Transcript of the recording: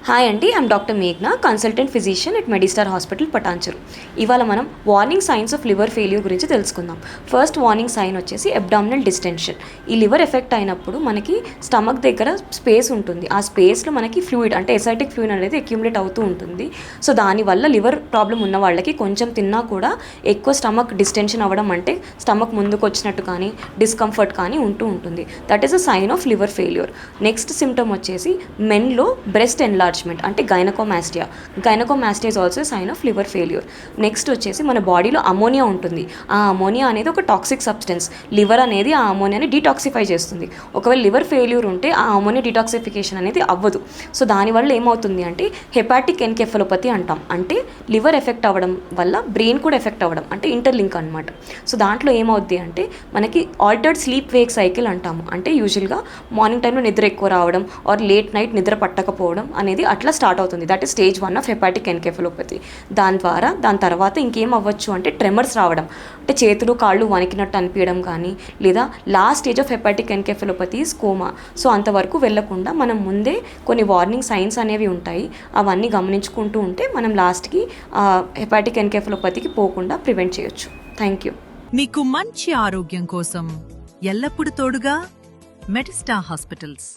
Hi అండి, I'm doctor మేఘ్నా, consultant physician at Medistar hospital Patancheru. ఇవాళ మనం warning signs of liver failure గురించి తెలుసుకుందాం. ఫస్ట్ వార్నింగ్ సైన్ వచ్చేసి అబ్డామినల్ డిస్టెన్షన్. ఈ లివర్ ఎఫెక్ట్ అయినప్పుడు మనకి స్టమక్ దగ్గర స్పేస్ ఉంటుంది. ఆ స్పేస్లో మనకి ఫ్లూయిడ్ అంటే ఎసైటిక్ ఫ్లూయిడ్ అనేది అక్యూములేట్ అవుతూ ఉంటుంది. సో దానివల్ల లివర్ ప్రాబ్లం ఉన్న వాళ్ళకి కొంచెం తిన్నా కూడా ఎక్కువ స్టమక్ డిస్టెన్షన్ అవ్వడం, అంటే స్టమక్ ముందుకు వచ్చినట్టు కానీ డిస్కంఫర్ట్ కానీ ఉంటుంది. That is a sign of liver failure. Next symptom వచ్చేసి మెన్లో బ్రెస్ట్ ఎన్లార్జ్మెంట్ అంటే gynaecomastia. Gynaecomastia is also sign of liver failure. Next వచ్చేసి మన బాడీలో అమోనియా ఉంటుంది. ఆ అమోనియా అనేది ఒక టాక్సిక్ సబ్స్టెన్స్. లివర్ అనేది ఆ అమోనియాని డీటాక్సిఫై చేస్తుంది. ఒకవేళ లివర్ ఫెయిల్యూర్ ఉంటే ఆ అమోనియా డీటాక్సిఫికేషన్ అనేది అవ్వదు. సో దానివల్ల ఏమవుతుంది అంటే హెపాటిక్ ఎన్కెఫలోపతి అంటాం. అంటే లివర్ ఎఫెక్ట్ అవ్వడం వల్ల బ్రెయిన్ కూడా ఎఫెక్ట్ అవ్వడం, అంటే ఇంటర్లింక్ అనమాట. సో దాంట్లో ఏమవుద్ది అంటే మనకి ఆల్టర్డ్ స్లీప్ వేక్ సైకిల్ అంటాము. అంటే యూజువల్గా మార్నింగ్ టైంలో నిద్ర ఎక్కువ రావడం ఆర్ లేట్ నైట్ నిద్ర పట్టకపోవడం అనేది అట్లా స్టార్ట్ అవుతుంది. That is stage 1 of hepatic encephalopathy. దాని తర్వాత ఇంకేం అవ్వచ్చు అంటే ట్రెమర్స్ రావడం, అంటే చేతులు కాళ్ళు వణికినట్టు అనిపించడం కానీ, లేదా last stage of hepatic encephalopathy is coma. So అంతవరకు వెళ్లకుండా మనం ముందే కొన్ని వార్నింగ్ సైన్స్ అనేవి ఉంటాయి. అవన్నీ గమనించుకుంటూ ఉంటే మనం లాస్ట్కి హెపాటిక్ ఎన్కెఫలోపతికి పోకుండా ప్రివెంట్ చేయొచ్చు. Thank you. మీకు మంచి ఆరోగ్యం కోసం ఎల్లప్పుడూ తోడుగా మెడిస్టార్ హాస్పిటల్స్.